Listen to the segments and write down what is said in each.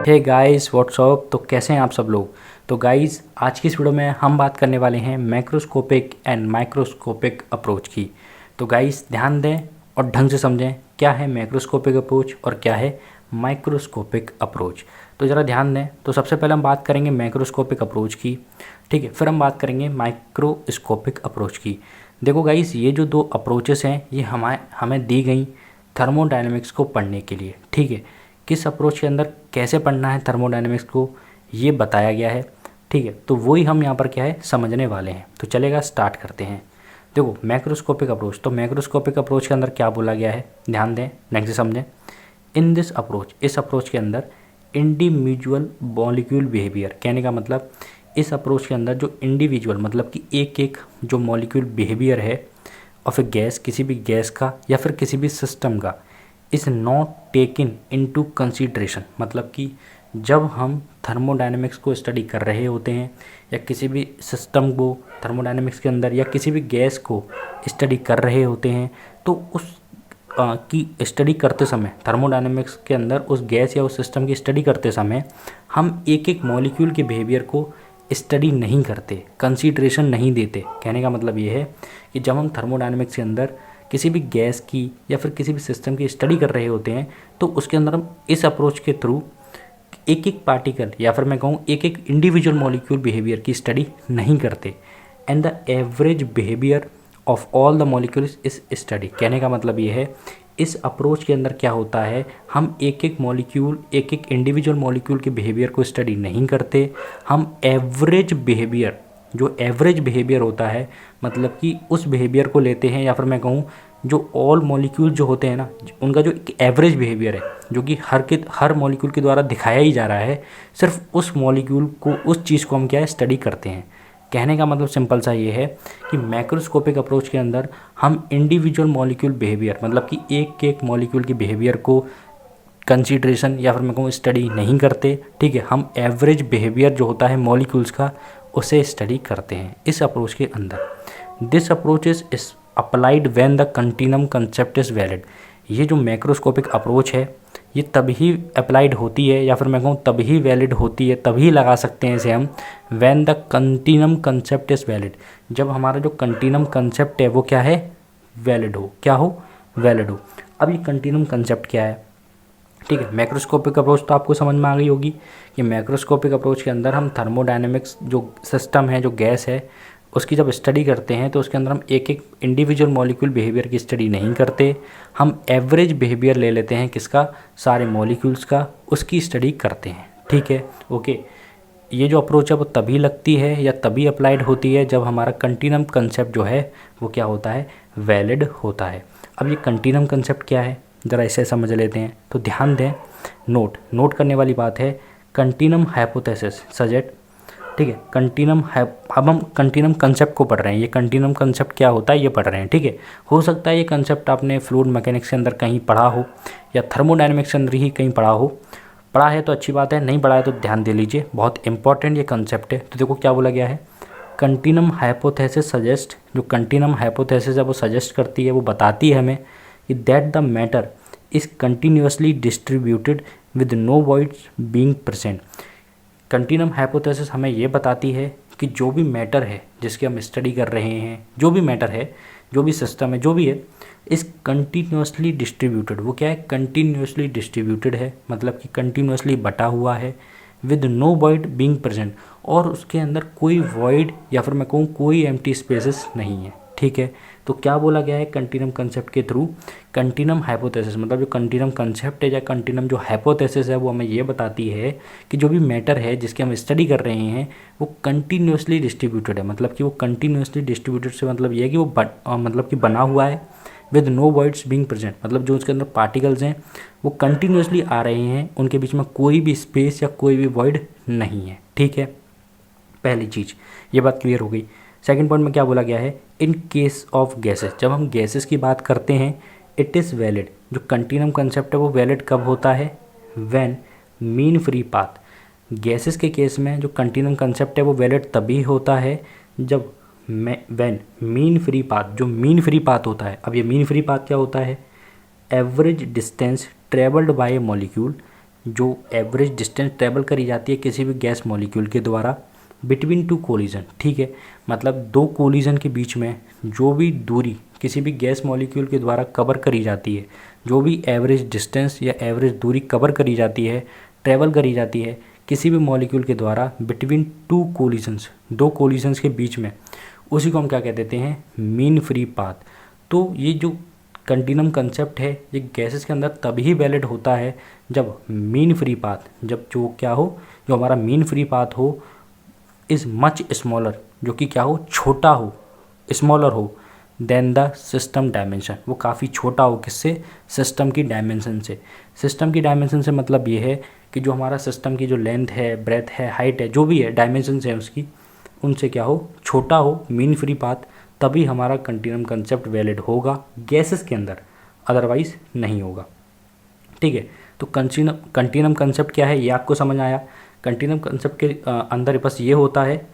Hey guys what's up. तो कैसे हैं आप सब लोग। तो गाइस आज की इस वीडियो में हम बात करने वाले हैं मैक्रोस्कोपिक एंड माइक्रोस्कोपिक अप्रोच की। तो गाइस ध्यान दें और ढंग से समझें क्या है मैक्रोस्कोपिक अप्रोच और क्या है माइक्रोस्कोपिक अप्रोच। तो ज़रा ध्यान दें। तो सबसे पहले हम बात करेंगे मैक्रोस्कोपिक अप्रोच की, ठीक है। फिर हम बात करेंगे माइक्रोस्कोपिक अप्रोच की। देखो गाइस ये जो दो अप्रोचेस हैं ये हमें दी गई थर्मोडायनेमिक्स को पढ़ने के लिए, ठीक है। किस अप्रोच के अंदर कैसे पढ़ना है थर्मोडायनेमिक्स को ये बताया गया है, ठीक है। तो वही हम यहाँ पर क्या है समझने वाले हैं। तो चलेगा स्टार्ट करते हैं। देखो मैक्रोस्कोपिक अप्रोच, तो मैक्रोस्कोपिक अप्रोच के अंदर क्या बोला गया है ध्यान दें, ढंग से समझें। इन दिस अप्रोच, इस अप्रोच के अंदर इंडिविजुअल मॉलिक्यूल बिहेवियर, कहने का मतलब इस अप्रोच के अंदर जो इंडिविजुअल मतलब कि एक एक जो मॉलिक्यूल बिहेवियर है ऑफ ए गैस, किसी भी गैस का या फिर किसी भी सिस्टम का, is not taken into consideration. मतलब कि जब हम थर्मोडायनेमिक्स को स्टडी कर रहे होते हैं या किसी भी सिस्टम को थर्मोडायनेमिक्स के अंदर या किसी भी गैस को स्टडी कर रहे होते हैं, तो उस की स्टडी करते समय थर्मोडायनेमिक्स के अंदर उस गैस या उस सिस्टम की स्टडी करते समय हम एक एक मॉलिक्यूल के बिहेवियर को स्टडी नहीं करते, कंसीडरेशन नहीं देते। कहने का मतलब ये है कि जब हम थर्मोडायनेमिक्स के अंदर किसी भी गैस की या फिर किसी भी सिस्टम की स्टडी कर रहे होते हैं तो उसके अंदर हम इस अप्रोच के थ्रू एक एक पार्टिकल या फिर मैं कहूँ एक एक इंडिविजुअल मॉलिक्यूल बिहेवियर की स्टडी नहीं करते। And the average behaviour of all the molecules is study. कहने का मतलब ये है इस अप्रोच के अंदर क्या होता है, हम एक एक मॉलिक्यूल एक एक इंडिविजुअल मॉलिक्यूल के बिहेवियर को स्टडी नहीं करते, हम एवरेज बिहेवियर, जो एवरेज बिहेवियर होता है मतलब कि उस बिहेवियर को लेते हैं, या फिर मैं कहूँ जो ऑल मॉलिक्यूल जो होते हैं ना उनका जो एक एवरेज बिहेवियर है जो कि हर मॉलिक्यूल के द्वारा दिखाया ही जा रहा है, सिर्फ उस मॉलिक्यूल को उस चीज़ को हम क्या है स्टडी करते हैं। कहने का मतलब सिंपल सा ये है कि मैक्रोस्कोपिक अप्रोच के अंदर हम इंडिविजुअल मॉलिक्यूल बिहेवियर मतलब कि एक एक मॉलिक्यूल की बिहेवियर को कंसीडरेशन या फिर मैं कहूँ स्टडी नहीं करते, ठीक है। हम एवरेज बिहेवियर जो होता है मॉलिक्यूल्स का उसे स्टडी करते हैं इस अप्रोच के अंदर। This approach is applied when the continuum concept is valid. ये जो मैक्रोस्कोपिक अप्रोच है ये तभी अप्लाइड होती है या फिर मैं कहूँ तभी वैलिड होती है, तभी लगा सकते हैं इसे हम when the continuum concept is valid. जब हमारा जो कंटिन्यूम कंसेप्ट है वो क्या है वैलिड हो, क्या हो वैलिड हो। अब ये कंटिन्यूम कंसेप्ट क्या है, ठीक है। मैक्रोस्कोपिक अप्रोच तो आपको समझ में आ गई होगी कि मैक्रोस्कोपिक अप्रोच के अंदर हम थर्मोडायनेमिक्स जो सिस्टम है जो गैस है उसकी जब स्टडी करते हैं तो उसके अंदर हम एक एक इंडिविजुअल मॉलिक्यूल बिहेवियर की स्टडी नहीं करते, हम एवरेज बिहेवियर ले लेते हैं किसका, सारे मॉलिक्यूल्स का, उसकी स्टडी करते हैं, ठीक है। ओके, ये जो अप्रोच है वो तभी लगती है या तभी अप्लाइड होती है जब हमारा कंटिन्यूम कंसेप्ट जो है वो क्या होता है वैलिड होता है। अब ये कंटिन्यूम कंसेप्ट क्या है ज़रा इसे समझ लेते हैं। तो ध्यान दें, नोट करने वाली बात है कंटिन्यूम हाइपोथेसिस सजेस्ट, ठीक है। कंटिन्यूम है, अब हम कंटिन्यूम कंसेप्ट को पढ़ रहे हैं। ये कंटिन्यूम कंसेप्ट क्या होता है ये पढ़ रहे हैं, ठीक है। हो सकता है ये कंसेप्ट आपने फ्लूइड मैकेनिक्स के अंदर कहीं पढ़ा हो या थर्मोडायनेमिक्स के अंदर ही कहीं पढ़ा हो। पढ़ा है तो अच्छी बात है, नहीं पढ़ा है तो ध्यान दे लीजिए, बहुत इंपॉर्टेंट ये कंसेप्ट है। तो देखो क्या बोला गया है, कंटिन्यूम हाइपोथेसिस सजेस्ट, जो कंटिन्यूम हाइपोथेसिस है वो सजेस्ट करती है, वो बताती है हमें कि that the matter is continuously distributed with no voids being present. Continuum hypothesis हमें ये बताती है कि जो भी मैटर है जिसकी हम स्टडी कर रहे हैं, जो भी मैटर है, जो भी सिस्टम है, जो भी है, इस कंटिन्यूसली डिस्ट्रीब्यूटेड, वो क्या है कंटिन्यूसली डिस्ट्रीब्यूटेड है मतलब कि कंटिन्यूसली बटा हुआ है, with no void being present, और उसके अंदर कोई वॉइड या फिर मैं कहूँ कोई एम्प्टी स्पेसेस नहीं है, ठीक है। तो क्या बोला गया है कंटिन्यूम कंसेप्ट के थ्रू, कंटिन्यूम हाइपोथेसिस मतलब जो कंटिन्यूम कंसेप्ट है या कंटिन्यूम जो हाइपोथेसिस है वो हमें ये बताती है कि जो भी मैटर है जिसकी हम स्टडी कर रहे हैं वो कंटिन्यूसली डिस्ट्रीब्यूटेड है। मतलब कि वो कंटिन्यूसली डिस्ट्रीब्यूटेड से मतलब ये है कि वो मतलब कि बना हुआ है, with no voids being present मतलब जो उसके अंदर पार्टिकल्स हैं वो कंटिन्यूसली आ रहे हैं, उनके बीच में कोई भी स्पेस या कोई भी वॉइड नहीं है, ठीक है। पहली चीज़ ये बात क्लियर हो गई। सेकंड पॉइंट में क्या बोला गया है, इन केस ऑफ गैसेस, जब हम गैसेस की बात करते हैं इट इज़ वैलिड, जो कंटिन्यूम कंसेप्ट है वो वैलिड कब होता है, when mean free path. Gases के केस में जो कंटिन्यूम कंसेप्ट है वो वैलिड तभी होता है जब व्हेन मीन फ्री पाथ, जो मीन फ्री पाथ होता है। अब ये मीन फ्री पाथ क्या होता है, average distance travelled by A molecule जो एवरेज डिस्टेंस ट्रेवल करी जाती है किसी भी गैस मॉलिक्यूल के द्वारा बिटवीन टू कोलिजन, ठीक है, मतलब दो कोलिजन के बीच में जो भी दूरी किसी भी गैस मॉलिक्यूल के द्वारा कवर करी जाती है, जो भी एवरेज डिस्टेंस या एवरेज दूरी कवर करी जाती है, ट्रेवल करी जाती है किसी भी मॉलिक्यूल के द्वारा बिटवीन टू कोलिजन्स, दो कोलिजन्स के बीच में, उसी को हम क्या कह देते हैं, मीन फ्री पाथ। तो ये जो कंटिन्यूम कंसेप्ट है ये गैसेस के अंदर तभी वैलिड होता है जब मीन फ्री पाथ, जब जो क्या हो, जो हमारा मीन फ्री पाथ हो इज़ मच स्मॉलर, जो कि क्या हो, छोटा हो, स्मॉलर हो देन द सिस्टम डायमेंशन, वो काफ़ी छोटा हो, किससे, सिस्टम की डायमेंशन से। सिस्टम की डायमेंशन से मतलब ये है कि जो हमारा सिस्टम की जो लेंथ है, ब्रेथ है, हाइट है, जो भी है डायमेंशन है उसकी, उनसे क्या हो, छोटा हो मीन फ्री पाथ, तभी हमारा कंटिन्यूम कंसेप्ट वैलिड होगा गैसेस के अंदर, अदरवाइज नहीं होगा। ठीक है, तो कंटिन्यूम कंसेप्ट क्या है ये आपको समझ आया। कंटिन्यूम कंसेप्ट के अंदर बस ये होता है,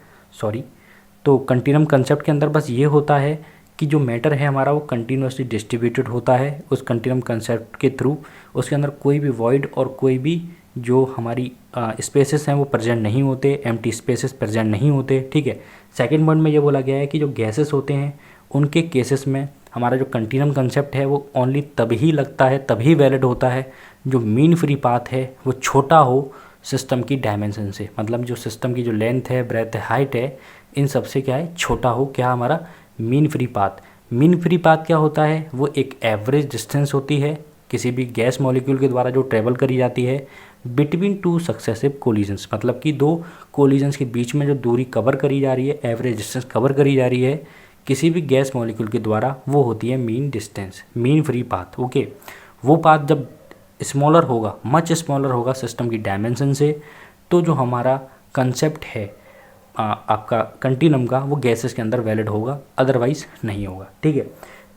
तो कंटिन्यूम कंसेप्ट के अंदर बस ये होता है कि जो मैटर है हमारा वो कंटिन्यूसली डिस्ट्रीब्यूटेड होता है उस कंटिन्यूम कंसेप्ट के थ्रू, उसके अंदर कोई भी वॉइड और कोई भी जो हमारी स्पेसेस हैं वो प्रेजेंट नहीं होते, एम्प्टी स्पेसेस प्रेजेंट नहीं होते। ठीक है, सेकंड पॉइंट में ये बोला गया है कि जो गैसेस होते हैं उनके केसेस में हमारा जो कंटिन्यूम कंसेप्ट है वो ओनली तभी लगता है, तभी वैलिड होता है जो मीन फ्री पाथ है वो छोटा हो सिस्टम की डायमेंशन से, मतलब जो सिस्टम की जो लेंथ है, ब्रेथ है, हाइट है, इन सब से क्या है, छोटा हो क्या हमारा mean free path. Mean free path क्या होता है, वो एक एवरेज डिस्टेंस होती है किसी भी गैस मॉलिक्यूल के द्वारा जो ट्रेवल करी जाती है बिटवीन टू सक्सेसिव कोलिजन्स, मतलब कि दो कोलिजन्स के बीच में जो दूरी कवर करी जा रही है, एवरेज डिस्टेंस कवर करी जा रही है किसी भी गैस मॉलिक्यूल के द्वारा, वो होती है mean distance, mean free path. Okay, वो पाथ जब स्मॉलर होगा, मच स्मॉलर होगा सिस्टम की डायमेंशन से, तो जो हमारा कंसेप्ट है आपका कंटिन्यूम का वो गैसेस के अंदर वैलिड होगा, अदरवाइज नहीं होगा। ठीक है,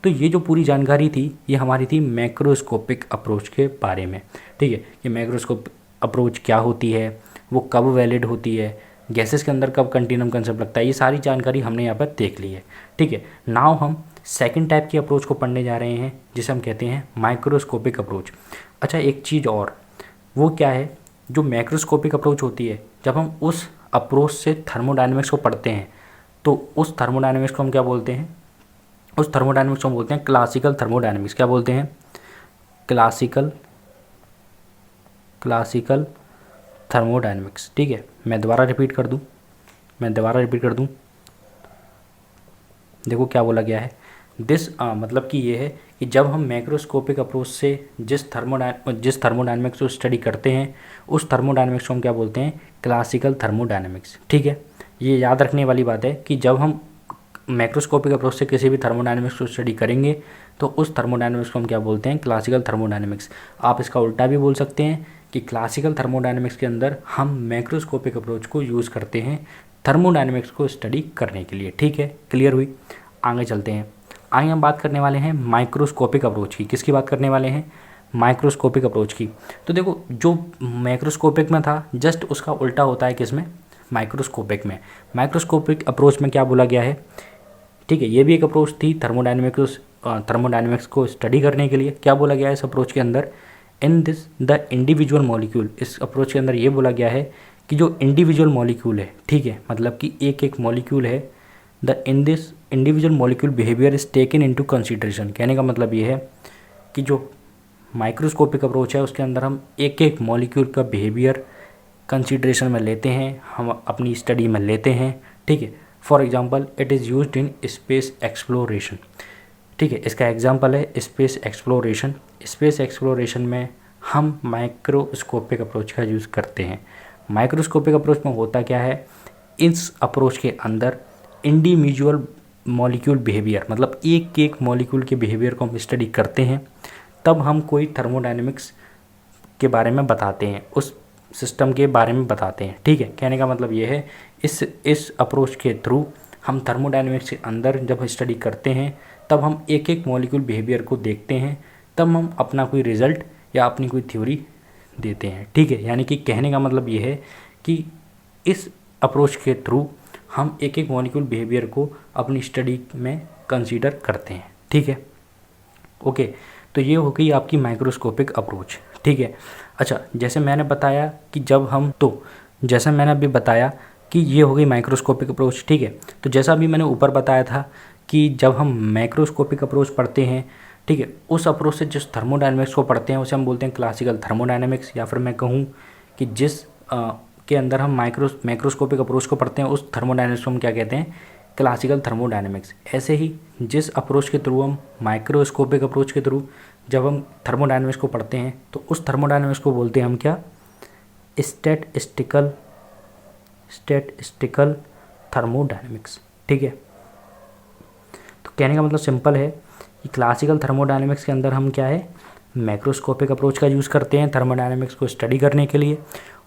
तो ये जो पूरी जानकारी थी ये हमारी थी मैक्रोस्कोपिक अप्रोच के बारे में। ठीक है, कि मैक्रोस्कोप अप्रोच क्या होती है, वो कब वैलिड होती है, गैसेस के अंदर कब कंटिन्यूम कंसेप्ट लगता है, ये सारी जानकारी हमने यहाँ पर देख ली है। ठीक है, नाउ हम सेकंड टाइप की अप्रोच को पढ़ने जा रहे हैं जिसे हम कहते हैं माइक्रोस्कोपिक अप्रोच। अच्छा, एक चीज़ और, वो क्या है, जो मैक्रोस्कोपिक अप्रोच होती है जब हम उस अप्रोच से थर्मोडायनेमिक्स को पढ़ते हैं तो उस थर्मोडायनेमिक्स को हम क्या बोलते हैं, उस थर्मोडायनेमिक्स को हम बोलते हैं क्लासिकल थर्मोडायनेमिक्स। क्या बोलते हैं, क्लासिकल थर्मोडायनेमिक्स। ठीक है, मैं दोबारा रिपीट कर दूं, देखो क्या बोला गया है, मतलब कि ये है कि जब हम मैक्रोस्कोपिक अप्रोच से जिस थर्मोडायनेमिक्स को स्टडी करते हैं उस थर्मोडायनेमिक्स को हम क्या बोलते हैं, क्लासिकल थर्मोडायनेमिक्स। ठीक है, ये याद रखने वाली बात है कि जब हम मैक्रोस्कोपिक अप्रोच से किसी भी थर्मोडायनेमिक्स को स्टडी करेंगे तो उस थर्मोडायनेमिक्स को हम क्या बोलते हैं, क्लासिकल थर्मोडायनेमिक्स। आप इसका उल्टा भी बोल सकते हैं कि क्लासिकल थर्मोडायनेमिक्स के अंदर हम मैक्रोस्कोपिक अप्रोच को यूज़ करते हैं थर्मोडायनेमिक्स को स्टडी करने के लिए। ठीक है, क्लियर हुई, आगे चलते हैं। आगे हम बात करने वाले हैं माइक्रोस्कोपिक अप्रोच की। किसकी बात करने वाले हैं, माइक्रोस्कोपिक अप्रोच की। तो देखो, जो मैक्रोस्कोपिक में था जस्ट उसका उल्टा होता है किसमें, माइक्रोस्कोपिक में। माइक्रोस्कोपिक अप्रोच में क्या बोला गया है, ठीक है, ये भी एक अप्रोच थी थर्मोडायनेमिक्स को स्टडी करने के लिए। क्या बोला गया है इस अप्रोच के अंदर, in this the individual molecule, इस अप्रोच के अंदर ये बोला गया है कि जो इंडिविजुअल मॉलिक्यूल है, ठीक है, मतलब कि एक एक मॉलिक्यूल है, in this individual molecule behaviour is taken into consideration. कहने का मतलब ये है कि जो माइक्रोस्कोपिक अप्रोच है उसके अंदर हम एक एक मॉलिक्यूल का बिहेवियर कंसीडरेशन में लेते हैं, हम अपनी स्टडी में लेते हैं। ठीक है, for example it is used in space exploration. ठीक है, इसका एग्जांपल है स्पेस एक्सप्लोरेशन। स्पेस एक्सप्लोरेशन में हम माइक्रोस्कोपिक अप्रोच का यूज़ करते हैं। माइक्रोस्कोपिक अप्रोच में होता क्या है, इस अप्रोच के अंदर इंडिविजुअल मॉलिक्यूल बिहेवियर, मतलब एक एक मॉलिक्यूल के बिहेवियर को हम स्टडी करते हैं, तब हम कोई थर्मोडायनेमिक्स के बारे में बताते हैं, उस सिस्टम के बारे में बताते हैं। ठीक है, कहने का मतलब ये है इस अप्रोच के थ्रू हम थर्मोडायनेमिक्स के अंदर जब स्टडी करते हैं तब हम एक एक मॉलिक्यूल बिहेवियर को देखते हैं, तब हम अपना कोई रिज़ल्ट या अपनी कोई थ्योरी देते हैं। ठीक है, यानी कि कहने का मतलब ये है कि इस अप्रोच के थ्रू हम एक एक मॉलिक्यूल बिहेवियर को अपनी स्टडी में कंसीडर करते हैं। ठीक है, ओके, तो ये हो गई आपकी माइक्रोस्कोपिक अप्रोच। ठीक है, अच्छा, जैसे मैंने बताया कि जैसे मैंने अभी बताया कि ये हो गई माइक्रोस्कोपिक अप्रोच, ठीक है। तो जैसा अभी मैंने ऊपर बताया था कि जब हम मैक्रोस्कोपिक अप्रोच पढ़ते हैं, ठीक है, उस अप्रोच से जिस थर्मोडायनेमिक्स को पढ़ते हैं उसे हम बोलते हैं क्लासिकल थर्मोडायनेमिक्स, या फिर मैं कहूँ कि जिस के अंदर हम मैक्रोस्कोपिक अप्रोच को पढ़ते हैं उस थर्मोडायनेमिक्स को हम क्या कहते हैं, क्लासिकल थर्मोडायनेमिक्स। ऐसे ही जिस अप्रोच के थ्रू हम माइक्रोस्कोपिक अप्रोच के थ्रू जब हम थर्मोडायनेमिक्स को पढ़ते हैं तो उस थर्मोडायनेमिक्स को बोलते हैं हम क्या, स्टैटिस्टिकल थर्मोडायनेमिक्स, ठीक है। तो कहने का मतलब सिंपल है कि क्लासिकल थर्मोडायनेमिक्स के अंदर हम क्या है, मैक्रोस्कोपिक अप्रोच का यूज़ करते हैं थर्मोडायनेमिक्स को स्टडी करने के लिए,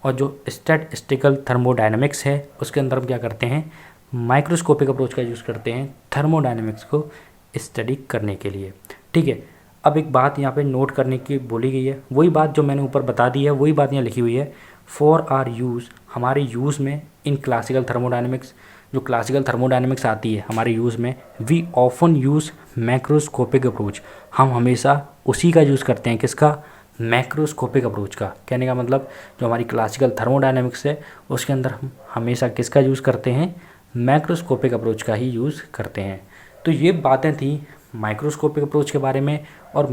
और जो स्टैटिस्टिकल थर्मोडायनेमिक्स है उसके अंदर हम क्या करते हैं, माइक्रोस्कोपिक अप्रोच का यूज़ करते हैं थर्मोडायनेमिक्स को स्टडी करने के लिए, ठीक है। अब एक बात यहाँ पे नोट करने की बोली गई है, वही बात जो मैंने ऊपर बता दी है वही बात यहाँ लिखी हुई है, फॉर आर यूज़, हमारे यूज़ में इन क्लासिकल थर्मोडायनेमिक्स, जो क्लासिकल थर्मोडायनेमिक्स आती है हमारे यूज़ में, we often use macroscopic approach, हम हमेशा उसी का यूज़ करते हैं, किसका, मैक्रोस्कोपिक अप्रोच का। कहने का मतलब जो हमारी क्लासिकल थर्मोडायनेमिक्स है उसके अंदर हम हमेशा किसका यूज़ करते हैं, मैक्रोस्कोपिक अप्रोच का ही यूज़ करते हैं। तो ये बातें थी माइक्रोस्कोपिक अप्रोच के बारे में और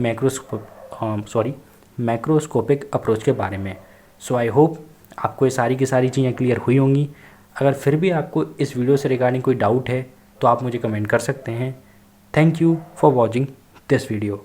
मैक्रोस्कोपिक अप्रोच के बारे में। सो आई होप आपको ये सारी की सारी चीज़ें क्लियर हुई होंगी। अगर फिर भी आपको इस वीडियो से रिगार्डिंग कोई डाउट है तो आप मुझे कमेंट कर सकते हैं। Thank you for watching this video.